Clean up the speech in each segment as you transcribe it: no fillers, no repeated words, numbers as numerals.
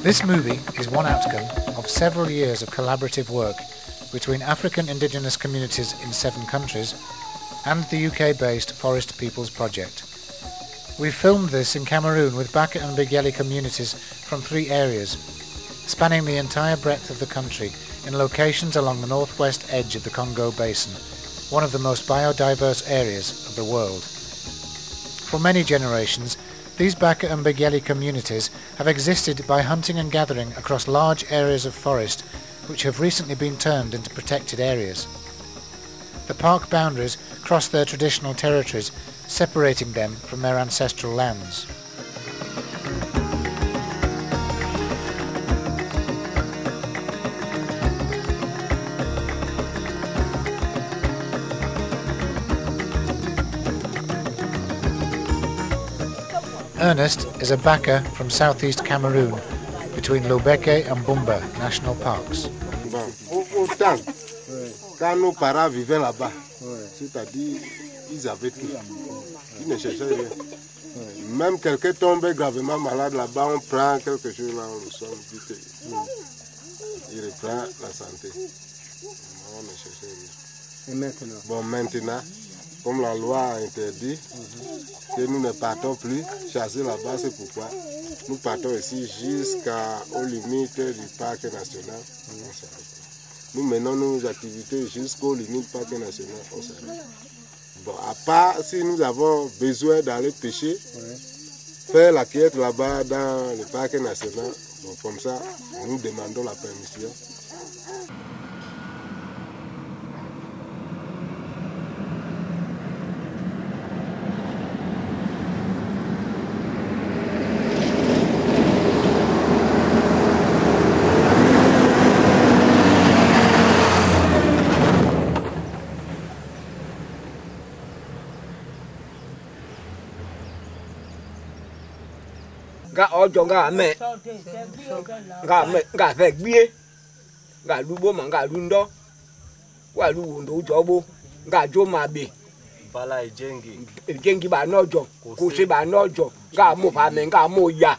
This movie is one outcome of several years of collaborative work between African indigenous communities in 7 countries and the UK-based Forest Peoples Project. We filmed this in Cameroon with Baka and Bigeli communities from 3 areas, spanning the entire breadth of the country in locations along the northwest edge of the Congo Basin, one of the most biodiverse areas of the world. For many generations, these Baka and Bigeli communities have existed by hunting and gathering across large areas of forest which have recently been turned into protected areas. The park boundaries cross their traditional territories, separating them from their ancestral lands. Ernest is a Baka from southeast Cameroon, between Lobeke and Bumba national parks. Autant, quand nos parents vivaient là-bas, c'est-à-dire ils avaient tout, ils ne cherchaient rien. Même quelqu'un tombait gravement malade là-bas, on prend quelque chose là, on le soigne vite. Il reprend la santé. On ne cherchait rien. Et maintenant? Bon, maintenant, comme la loi a interdit que nous ne partons plus chasser là-bas, c'est pourquoi nous partons ici jusqu'aux limites du parc national. Nous menons nos activités jusqu'aux limites du parc national. Bon, à part si nous avons besoin d'aller pêcher, faire la cueillette là-bas dans le parc national, bon, comme ça, nous demandons la permission. Ga ojo ga me ga fe gbie ga lubo ma ga lundo wa lu ndo jobo ga jo ma be bala ejengi ba nojo ko se ba nojo ga mo pa me ga mo ya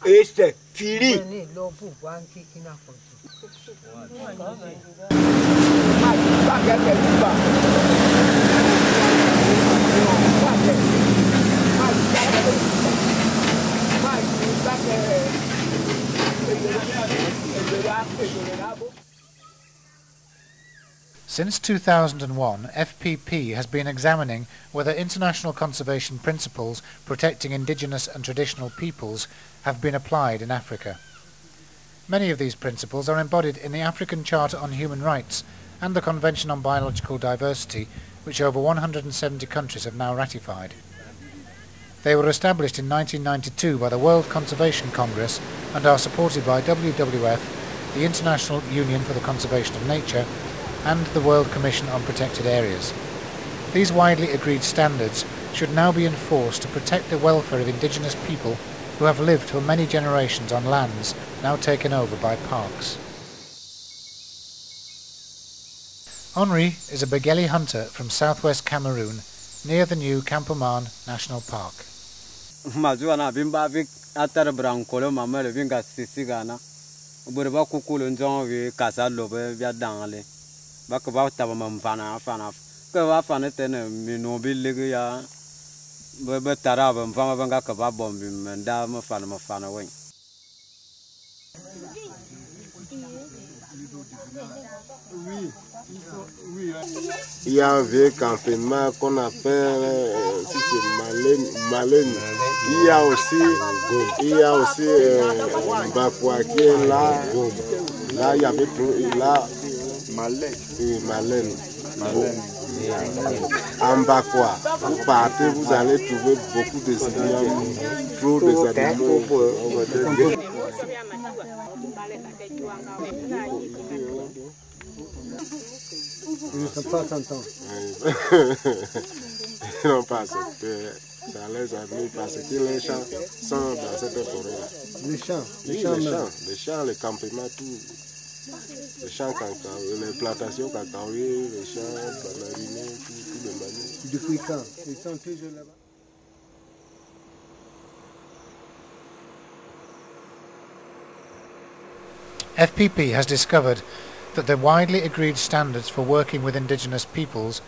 ese firi Since 2001, FPP has been examining whether international conservation principles protecting indigenous and traditional peoples have been applied in Africa. Many of these principles are embodied in the African Charter on Human Rights and the Convention on Biological Diversity, which over 170 countries have now ratified. They were established in 1992 by the World Conservation Congress and are supported by WWF, the International Union for the Conservation of Nature, and the World Commission on Protected Areas. These widely agreed standards should now be enforced to protect the welfare of indigenous people who have lived for many generations on lands now taken over by parks. Henri is a Bigeli hunter from southwest Cameroon, near the new Campomaan National Park. Mazuana bimba vik atar brancolo mamele vinga sisigana burba kukulu nzonvi kasa lobe vya dangale bakaba taba mamfana fana ka wa fana tene minobi lege ya be taraba mfama banga ka ba bombi menda mafana wen. Il y a un vieux campement qu'on appelle si c'est Malène. Il y a aussi Mbakwa qui est là. Là, il y avait là Malène. En Mbakwa, vous partez, vous allez trouver beaucoup de animaux, trop des animaux. Ils ne sont pas contents. Ils n'ont pas accepté. Ça les amuse parce que les champs sont dans cette forêt-là. Les champs, les campements, tout. Les champs cacao, les plantations cacaoyées, les champs bananiniers, tout le manier. Depuis quand? Ils sont toujours là-bas. FPP has discovered that the widely agreed standards for working with indigenous peoples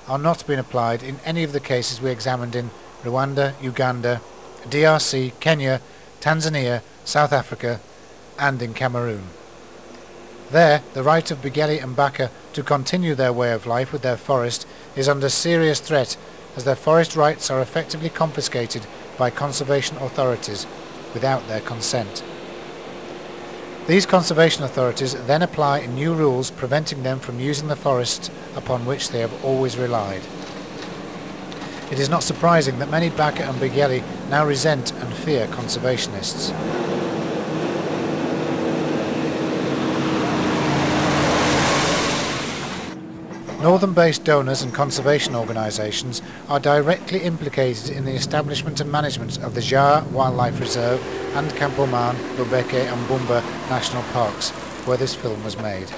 are not being applied in any of the cases we examined in Rwanda, Uganda, DRC, Kenya, Tanzania, South Africa and in Cameroon. There, the right of Bigeli and Baka to continue their way of life with their forest is under serious threat, as their forest rights are effectively confiscated by conservation authorities without their consent. These conservation authorities then apply new rules preventing them from using the forests upon which they have always relied. It is not surprising that many Baka and Bigeli now resent and fear conservationists. Northern-based donors and conservation organisations are directly implicated in the establishment and management of the Jaa Wildlife Reserve and Campomaan, Lubeke and Bumba National Parks, where this film was made.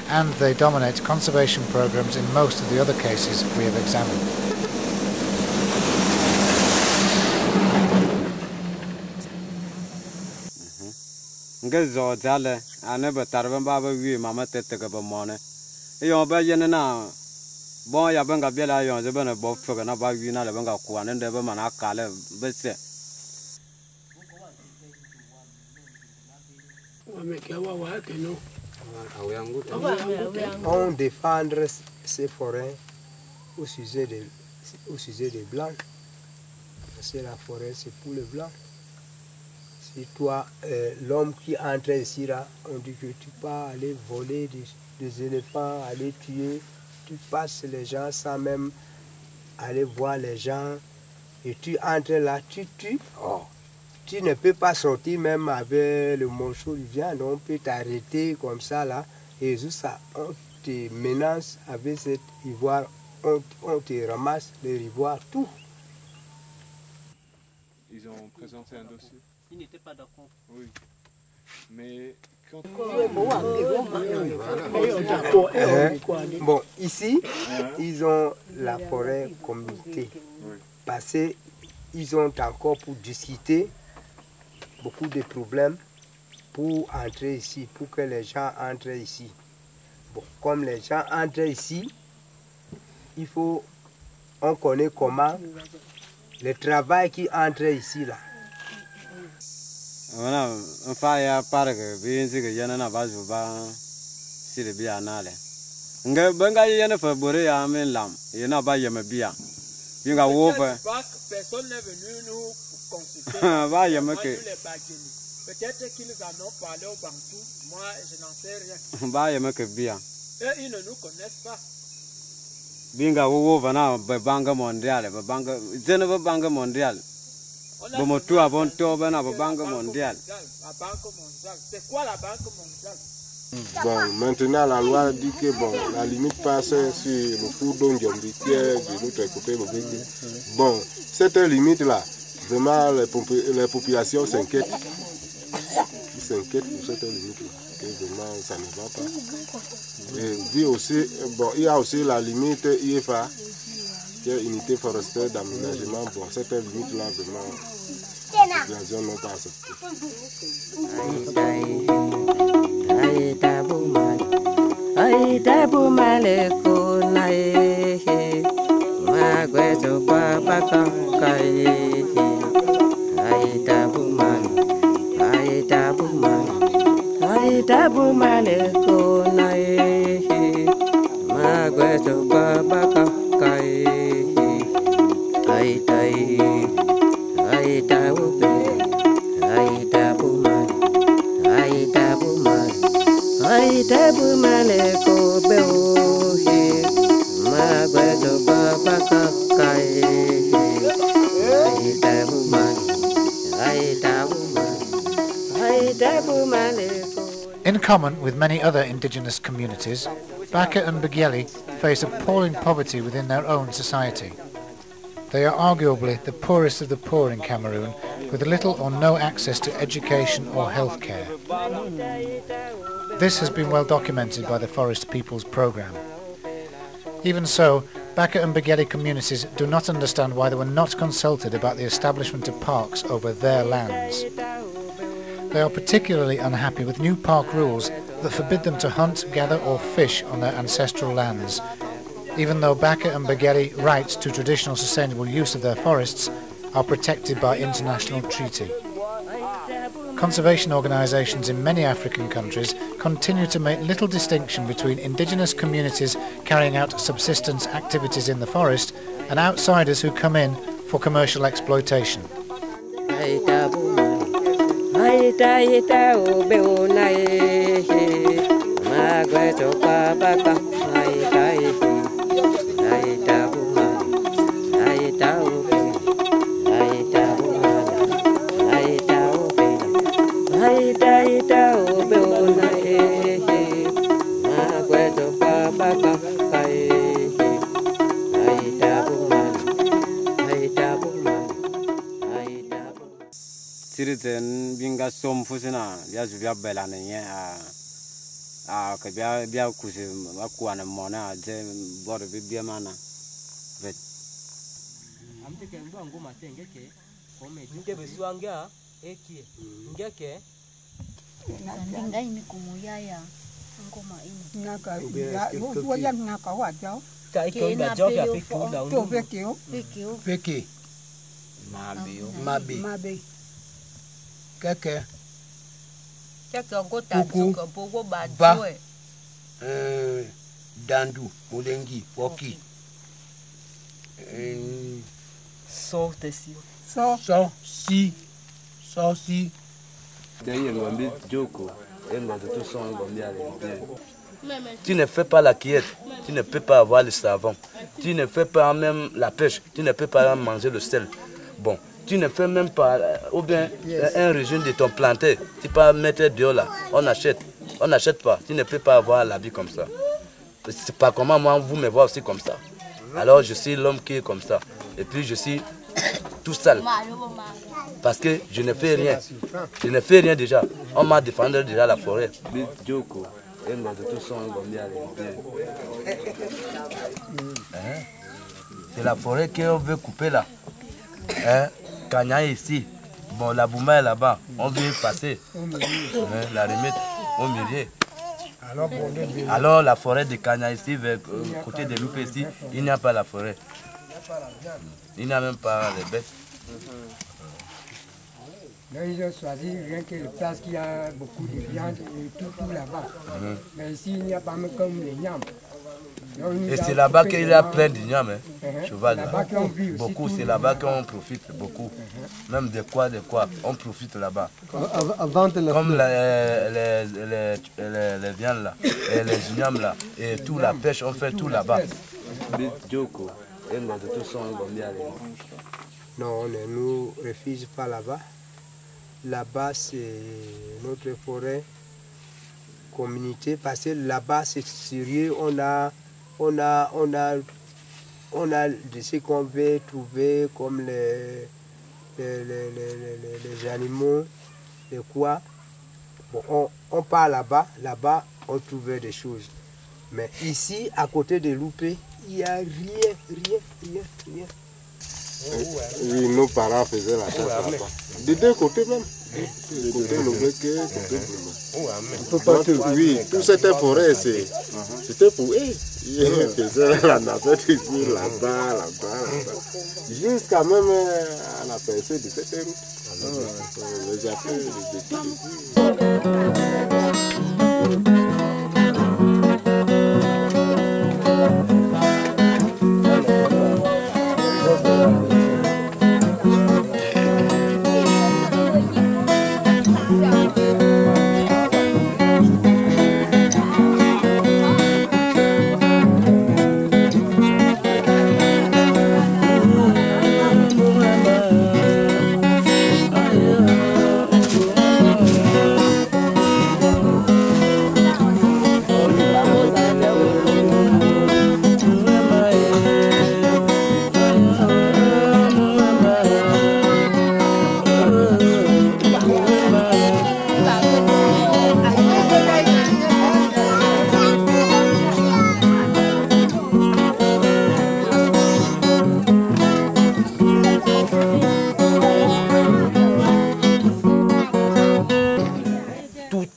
And they dominate conservation programmes in most of the other cases we have examined. Yo ba yen na bo ya ben ga bela yo ze ben bo fe na ba wi na le ben ga ku an de be mana ka le be se On défendre ces forêts au sujet des blancs. C'est la forêt, c'est pour les blancs. Si toi, l'homme qui entre ici là, on dit que tu peux aller voler des éléphants, aller tuer, tu passes les gens sans même aller voir les gens et tu entres là, tu tues. Oh, tu ne peux pas sortir même avec le morceau de viande, on peut t'arrêter comme ça là et juste ça, on te menace avec cet ivoire, on te ramasse les ivoires, tout. Ils ont présenté un dossier. Ils n'étaient pas d'accord. Oui. Mais quand... Bon, ici, ils ont la forêt communauté. Oui. Parce qu'ils ont encore pour discuter beaucoup de problèmes pour entrer ici, pour que les gens entrent ici. Bon, comme les gens entrent ici, il faut, on connaît comment le travail qui entre ici là. Voilà, on fa ya park bi nsi ga yana na ba zu ba si de biya na le nga benga yana fa bore ya men lam yana ba yema biya binga wo fa personne n'est venu nous consulter. ba yema ke Peut-être qu'ils en ont parlé au Bantou, moi je n'en sais rien. ba yema ke biya Et ils ne nous connaissent pas. binga wo fa na ba banga mondial ba banga zene ba banga mondial. Bon, moi, tout avant tout, ben, la Banque mondiale. La Banque mondiale. C'est quoi la Banque mondiale? Bon, maintenant la loi dit que bon, la limite passe sur le cours d'eau qui est de l'autre côté. Bon, cette limite-là, vraiment les populations s'inquiètent. Ils s'inquiètent pour cette limite-là, que vraiment ça ne va pas. Et puis aussi, bon, il y a aussi la limite IFA, qui est unité forestière d'aménagement. Bon, cette limite-là, vraiment, les gens n'ont pas accepté. In common with many other indigenous communities, Baka and Bigeli face appalling poverty within their own society. They are arguably the poorest of the poor in Cameroon, with little or no access to education or health care. This has been well documented by the Forest Peoples Programme. Even so, Baka and Bigeli communities do not understand why they were not consulted about the establishment of parks over their lands. they are particularly unhappy with new park rules that forbid them to hunt, gather or fish on their ancestral lands, even though Baka and Bageli rights to traditional sustainable use of their forests are protected by international treaty. Conservation organisations in many African countries continue to make little distinction between indigenous communities carrying out subsistence activities in the forest and outsiders who come in for commercial exploitation. Citizen binga som fusina bia zubia belane nye a ka bia kusi akwana mona je bor bia mana vet amte ke ndo ngoma tengeke kome nge beswanga ekie ngeke ndinga ini kumuyaya ngoma ini naka ya naka wajo ka ikonda job ya piku da to vekio peki mabe keke dandu mulengi woki si tu ne fais pas la cueillette, tu ne peux pas avoir le savon, tu ne fais pas même la pêche, tu ne peux pas manger le sel. Bon, tu ne fais même pas, ou bien un régime de ton planté, tu peux mettre dehors là, on n'achète pas, tu ne peux pas avoir la vie comme ça. C'est pas comment moi vous me voyez aussi comme ça. Alors je suis l'homme qui est comme ça, et puis je suis tout seul, parce que je ne fais rien déjà, on m'a défendu déjà la forêt. C'est la forêt qu'on veut couper là. Kanya ici, bon la Bouma est là-bas, on veut passer, la remettre au milieu. Alors la forêt de Kanya ici, côté de Loupé ici, il n'y a pas la forêt. Il n'y a même pas les bêtes. Là, ils ont choisi rien que le place qui a beaucoup de viande et tout là-bas. Mais ici, il n'y a pas même comme les nyams. Et c'est là-bas qu'il y a plein de nyams, cheval. Beaucoup, c'est là-bas qu'on profite, beaucoup. Même de quoi, on profite là-bas. Comme les viandes là, et les nyams là, et tout la pêche, on fait tout là-bas. Non, on ne nous refuse pas là-bas. Là-bas, c'est notre forêt communauté, parce que là-bas, c'est sérieux, on a de ce qu'on veut trouver comme les animaux, les quoi. Bon, on part là-bas, on trouvait des choses. Mais ici, à côté de Loupé, il n'y a rien. Oui, nos parents faisaient la chasse là-bas. De deux côtés même. Côté Loubeke, côté Bouma. Oui, toute cette forêt, c'était pour eux. Ils faisaient la navette ici, là-bas. Jusqu'à même à la percée de cette route. Les affaires,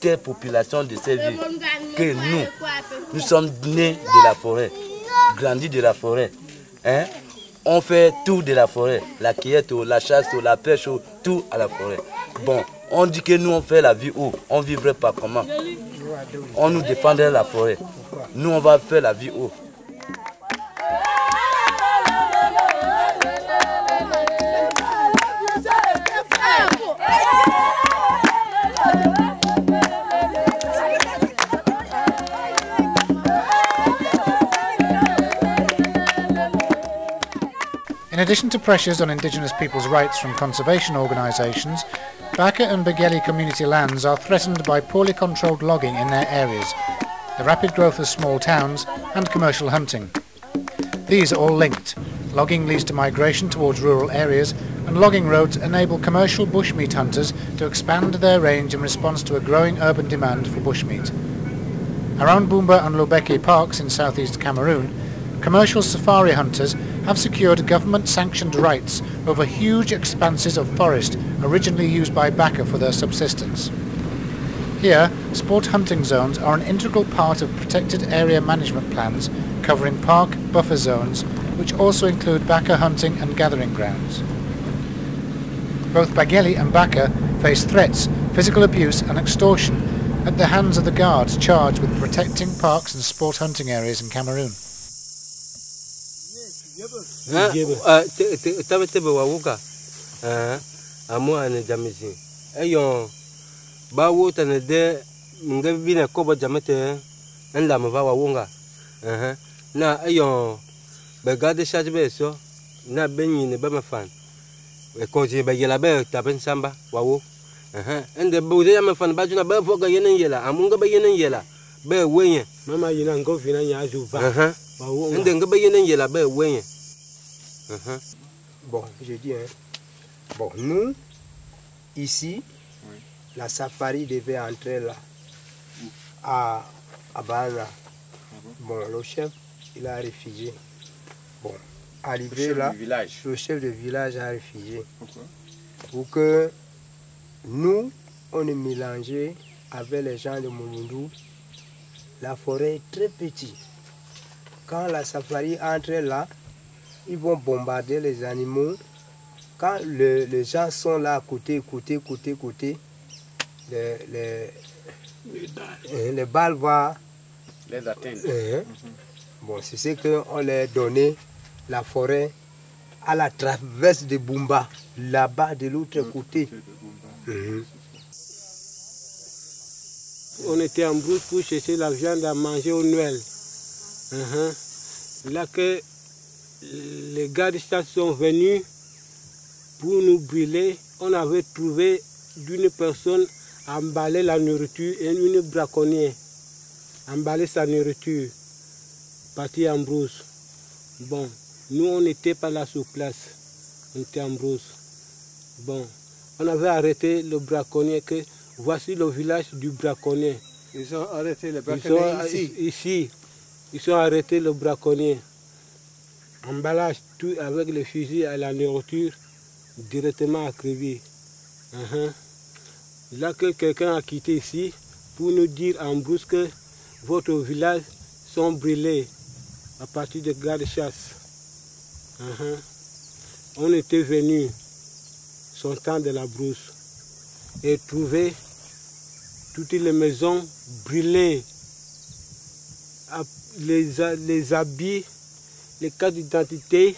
les populations de ces villes que nous sommes nés de la forêt, grandis de la forêt. Hein? On fait tout de la forêt, la cueillette, la chasse, la pêche, tout à la forêt. Bon, on dit que nous on fait la vie où? On vivrait pas comment? On nous défendrait la forêt. Nous on va faire la vie où? In addition to pressures on indigenous people's rights from conservation organisations, Baka and Bageli community lands are threatened by poorly controlled logging in their areas, the rapid growth of small towns and commercial hunting. These are all linked. Logging leads to migration towards rural areas, and logging roads enable commercial bushmeat hunters to expand their range in response to a growing urban demand for bushmeat. Around Boumba and Lubeki parks in southeast Cameroon, commercial safari hunters have secured government-sanctioned rights over huge expanses of forest originally used by Baka for their subsistence. Here, sport hunting zones are an integral part of protected area management plans covering park buffer zones, which also include Baka hunting and gathering grounds. Both Bageli and Baka face threats, physical abuse and extortion at the hands of the guards charged with protecting parks and sport hunting areas in Cameroon. Bawo tane de nga bina ko ba jamete en la ma wa wonga na ayon be gade charge be so na benyi ne ba ma fan e ko je ba yela be ta ben samba wawo en de bu de ma fan ba juna ba fo ga yenen yela amunga ba yenen yela be wenye mama yina ngo fina nya ju ba wawo en de nga ba yenen yela be wenye bon je dis hein bon nous ici la safari devait entrer là, à Bana. Bon, le chef, il a réfugié. Bon, arrivé là, le chef de village a réfugié. Pourquoi? Pour que nous, on est mélangé avec les gens de Mulundu. La forêt est très petite. Quand la safari entre là, ils vont bombarder les animaux. Quand les gens sont là à côté, les balles vont les atteindre. Bon, c'est ce qu'on leur donnait, la forêt, à la traverse de Boumba, là-bas de l'autre côté. On était en brousse pour chercher la viande à manger au Noël. Là que les gars de chasse sont venus pour nous brûler, on avait trouvé d'une personne emballer la nourriture et une braconnière emballer sa nourriture, parti en brousse. Bon, nous on n'était pas là sur place, on était en brousse. Bon, on avait arrêté le braconnier, que voici le village du braconnier. Ils ont arrêté le braconnier ici. Ils ont arrêté le braconnier. Emballage tout avec le fusil à la nourriture directement à Crévy. Là que quelqu'un a quitté ici pour nous dire en brousse que votre village sont brûlés à partir de garde-chasse. On était venu sortant de la brousse et trouver toutes les maisons brûlées, les habits, les cartes d'identité,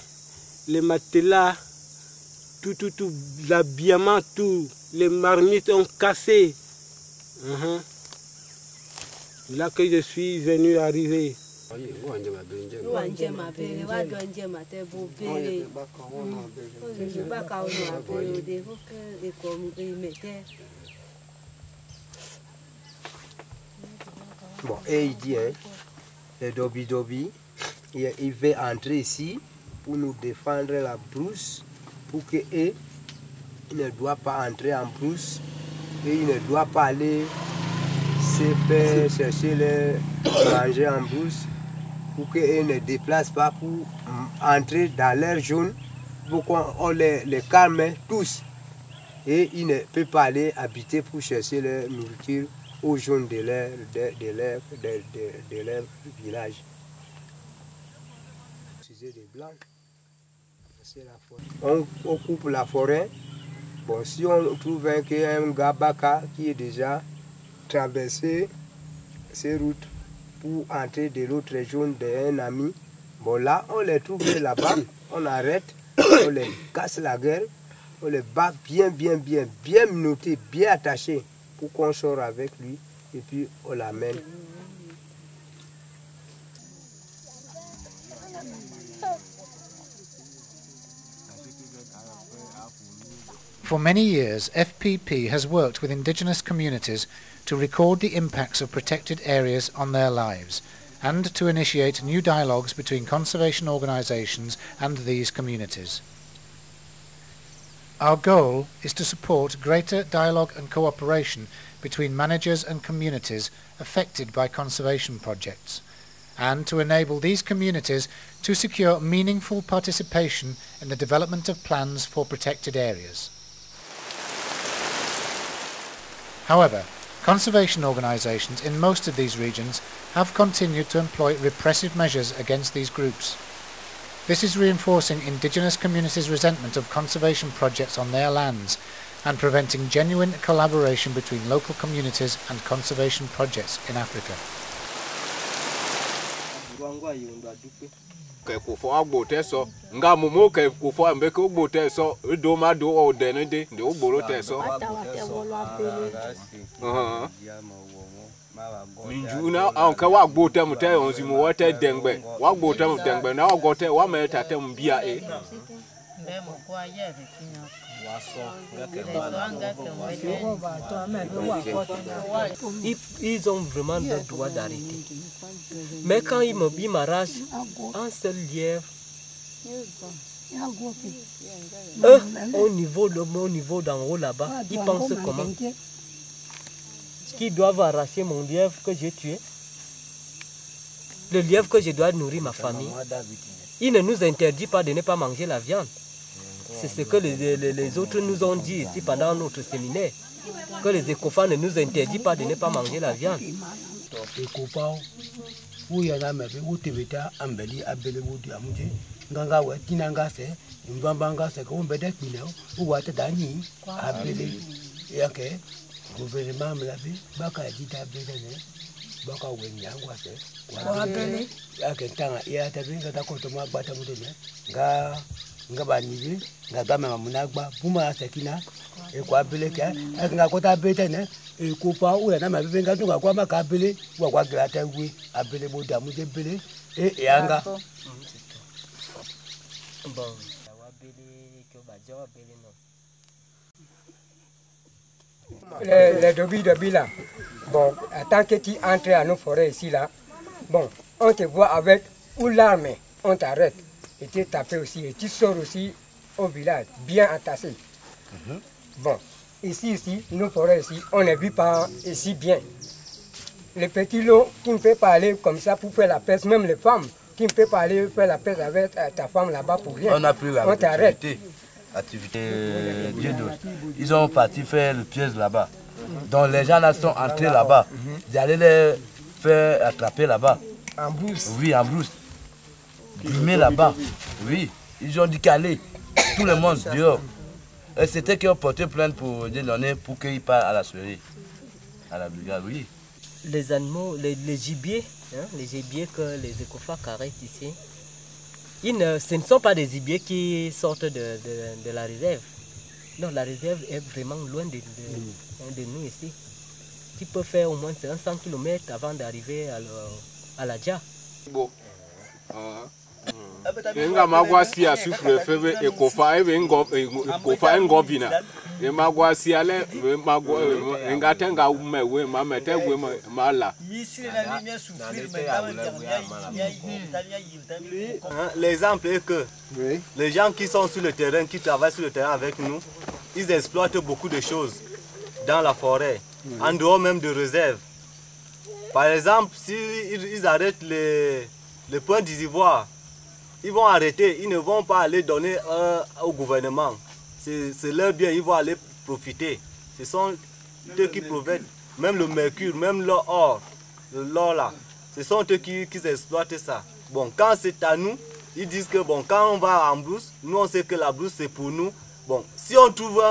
les matelas, tout, l'habillement, tout, les marmites ont cassé. Là que je suis venu arriver. Bon, et il dit, hein, le Dobi, il veut entrer ici pour nous défendre la brousse, pour que il ne doit pas entrer en brousse et il ne doit pas aller se faire chercher le manger en brousse, pour qu'ils ne déplace pas pour entrer dans l'air jaune, pour qu'on les calme tous et il ne peut pas aller habiter pour chercher leur nourriture aux jeunes de leur village. On coupe la forêt. Bon, si on trouve un gabaka qui est déjà traversé ces routes pour entrer de l'autre région d'un ami, bon là, on les trouve là-bas, on arrête, on les casse la gueule, on les bat bien notés, bien attachés pour qu'on sorte avec lui et puis on l'amène. For many years, FPP has worked with indigenous communities to record the impacts of protected areas on their lives and to initiate new dialogues between conservation organisations and these communities. Our goal is to support greater dialogue and cooperation between managers and communities affected by conservation projects, and to enable these communities to secure meaningful participation in the development of plans for protected areas. However, conservation organisations in most of these regions have continued to employ repressive measures against these groups. This is reinforcing indigenous communities' resentment of conservation projects on their lands and preventing genuine collaboration between local communities and conservation projects in Africa. Kufo agbote so nga mumo ke kufo ambeke ogbote so do ma do o de de ogboro te so minjuna an ka wa gbote mu te on si mu wote dengbe wa gbote mu dengbe na ogote wa me tate mu bia e Ils ont vraiment le droit d'arrêter. Mais quand ils m'arrachent un seul lièvre, eux, au niveau d'en haut là-bas, ils pensent comment? Qu'ils doivent arracher mon lièvre que j'ai tué, le lièvre que je dois nourrir ma famille. Il ne nous interdit pas de ne pas manger la viande. C'est ce que les autres nous ont dit ici pendant notre séminaire, que les écofans ne nous interdisent pas de ne pas manger la viande. Les dobis de Bila, bon, tant que tu entres à nos forêts ici là, bon, on te voit avec ou l'arme, on t'arrête et tu es tapé aussi et tu sors aussi au village, bien entassé. Bon, ici, nos forêts ici, on ne vit pas ici bien. Les petits lots qui ne peuvent pas aller comme ça pour faire la pêche, même les femmes qui ne peuvent pas aller faire la pêche avec ta femme là-bas pour rien. On a pris la activité. Ils ont parti faire le piège là-bas. Donc les gens là sont entrés là-bas. Ils allaient les faire attraper là-bas. En brousse? Oui, en brousse. Grimer là-bas. Oui, ils ont dit qu'aller. Tout le monde dehors. Et c'était qu'ils ont porté plainte pour donner pour qu'ils partent à la soirée. À la brigade, oui. Les animaux, les gibiers, hein, les gibiers que les écofans arrêtent ici, ce ne sont pas des gibiers qui sortent de la réserve. Non, la réserve est vraiment loin de nous ici. Tu peux faire au moins 100 km avant d'arriver à la Dja. Bon. Nga magwasi ya sufre febe ekofa ebe ekofa ngobina e magwasi ale magwa ngatenga umewe mametegwe mala. L'exemple est que les gens qui sont sur le terrain, qui travaillent sur le terrain avec nous, ils exploitent beaucoup de choses dans la forêt, en dehors même de réserve. Par exemple, s'ils arrêtent les points d'ivoire, ils vont arrêter, ils ne vont pas aller donner au gouvernement. C'est leur bien, ils vont aller profiter. Ce sont eux qui profitent même le mercure, même l'or, là, ce sont eux qui exploitent ça. Bon, quand c'est à nous, ils disent que bon, quand on va en brousse, nous on sait que la brousse c'est pour nous. Bon, si on trouve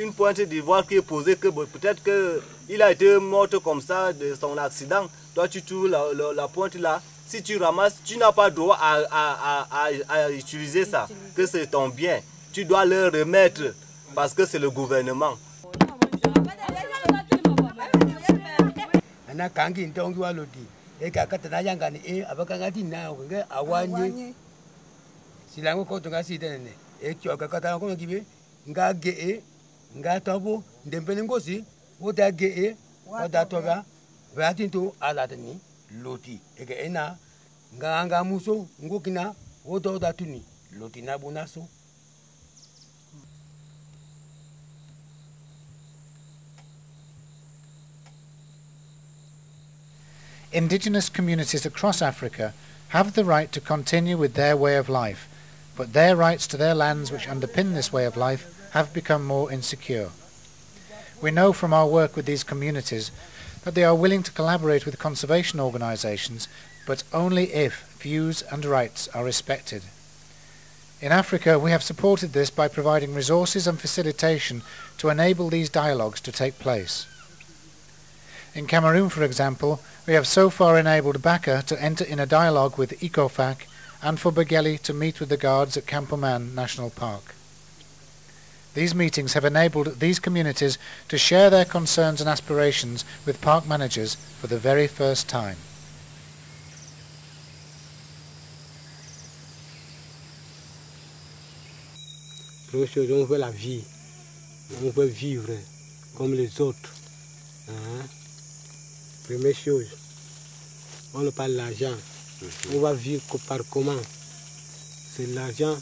une pointe d'ivoire qui est posée, que bon, peut-être qu'il a été mort comme ça de son accident, toi tu trouves la pointe là, si tu ramasses, tu n'as pas droit à utiliser ça, que c'est ton bien. Tu dois le remettre parce que c'est le gouvernement. Silango ko tunga sidene e kyoka kata ko ngibe nga ge nga tabo ndempene ngosi woda ge woda toba vatinto alatani loti ege ena nga muso ngokina woda datuni loti na bonaso. Indigenous communities across Africa have the right to continue with their way of life, but their rights to their lands which underpin this way of life have become more insecure. We know from our work with these communities that they are willing to collaborate with conservation organisations, but only if views and rights are respected. In Africa, we have supported this by providing resources and facilitation to enable these dialogues to take place. In Cameroon, for example, we have so far enabled Baka to enter in a dialogue with ECOFAC and for Begeli to meet with the guards at Campoman National Park. These meetings have enabled these communities to share their concerns and aspirations with park managers for the very first time. Première chose, on veut la vie, on veut vivre comme les autres. Hein? Première chose, on ne parle de l'argent. On va vivre par comment? C'est l'argent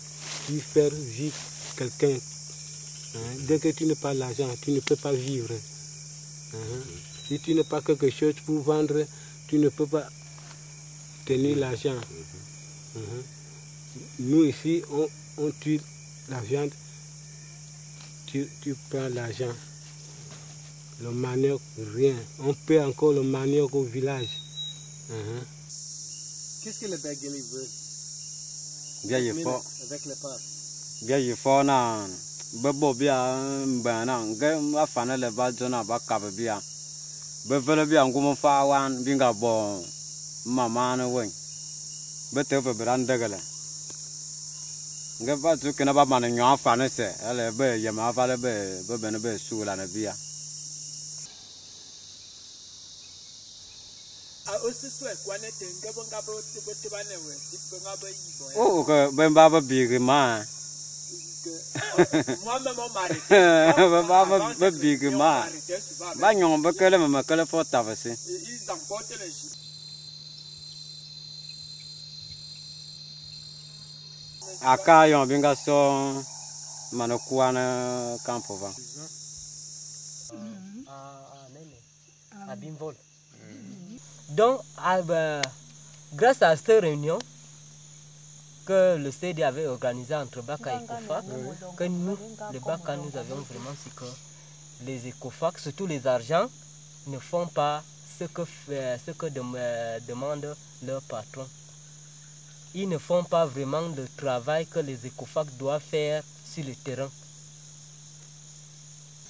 qui fait vivre quelqu'un. Hein? Dès que tu n'as pas l'argent, tu ne peux pas vivre. Hein? Si tu n'as pas quelque chose pour vendre, tu ne peux pas tenir l'argent. Nous ici, on tue la viande, tu prends l'argent. Le manioc, rien. On paie encore le manioc au village. Qu'est-ce que le Begeli veut? Bien il faut. Avec le parc. Bien il faut na bebo bia mbana nge afana le ba jona ba ka bia. Be vele bia ngumo fa wan binga bo mama na wen. Be te be brandegele. Nge ba tu kena ba man nyo afana se ele be yema fa le be ne be su la na bia. Oh, que ben baba big ma. Baba big ma. Ba nyon ba kele ma kele fo tavasi. Aka yon binga so manokuana campo va. À Bimvol. Donc, grâce à cette réunion que le CD avait organisée entre Baka et ECOFAC, que nous, les Baka, nous avions vraiment su que les ECOFAC, surtout les argents, ne font pas ce que demande leur patron. Ils ne font pas vraiment le travail que les ECOFAC doivent faire sur le terrain.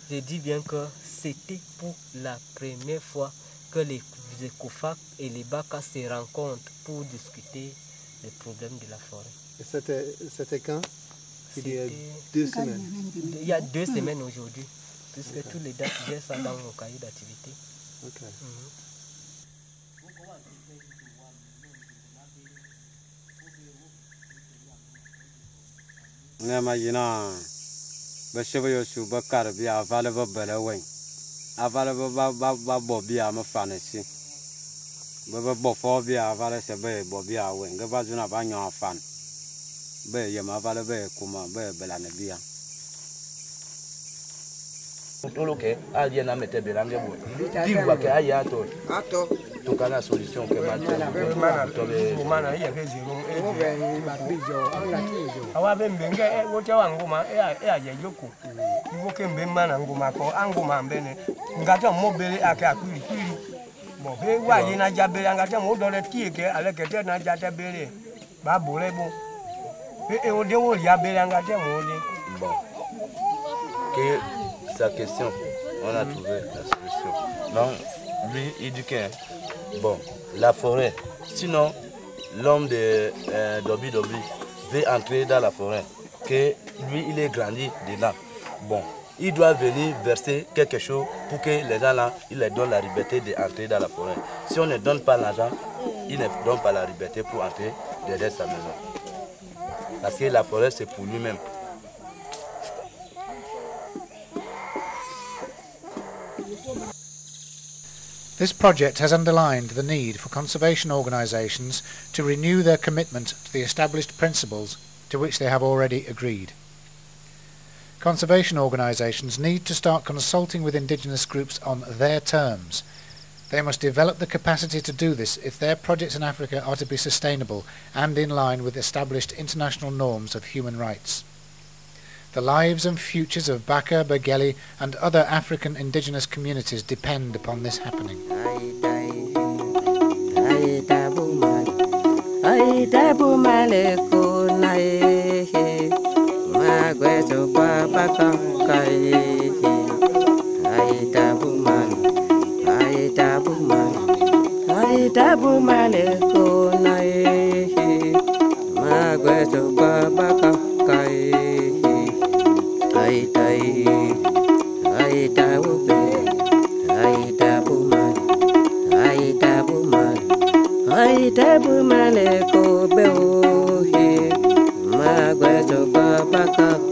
Je dis bien que c'était pour la première fois que les ECOFAC et les Baka se rencontrent pour discuter des problèmes de la forêt. Et c'était quand? Il y a 2 semaines. Il y a 2 semaines aujourd'hui, puisque tous les dates j'ai ça dans mon cahier d'activité. Okay. Nema yina ba shebe yo su ba kar bi avale ba bele wen. Avale ba bo bi ama fanesi. Ba bo fo bi avale se be bo bi awen. Ga ba juna ba nyo afan. Be yema avale be kuma be bela ne bia. Tolo ke aliena mete belange bo. Dilwa ke ayato. Ato. tout cas la solution que que sa question, on a trouvé la solution. Non, lui, il dit que, bon, la forêt, sinon, l'homme de Dobi Dobi veut entrer dans la forêt, que lui, il est grandi dedans. Bon, il doit venir verser quelque chose pour que les gens là, il leur donne la liberté d'entrer dans la forêt. Si on ne donne pas l'argent, il ne donne pas la liberté pour entrer derrière sa maison. Parce que la forêt, c'est pour lui-même. This project has underlined the need for conservation organisations to renew their commitment to the established principles to which they have already agreed. Conservation organisations need to start consulting with indigenous groups on their terms. They must develop the capacity to do this if their projects in Africa are to be sustainable and in line with established international norms of human rights. The lives and futures of Baka, Bageli and other African indigenous communities depend upon this happening. Tabu male ko be o he ma gwe so ba ka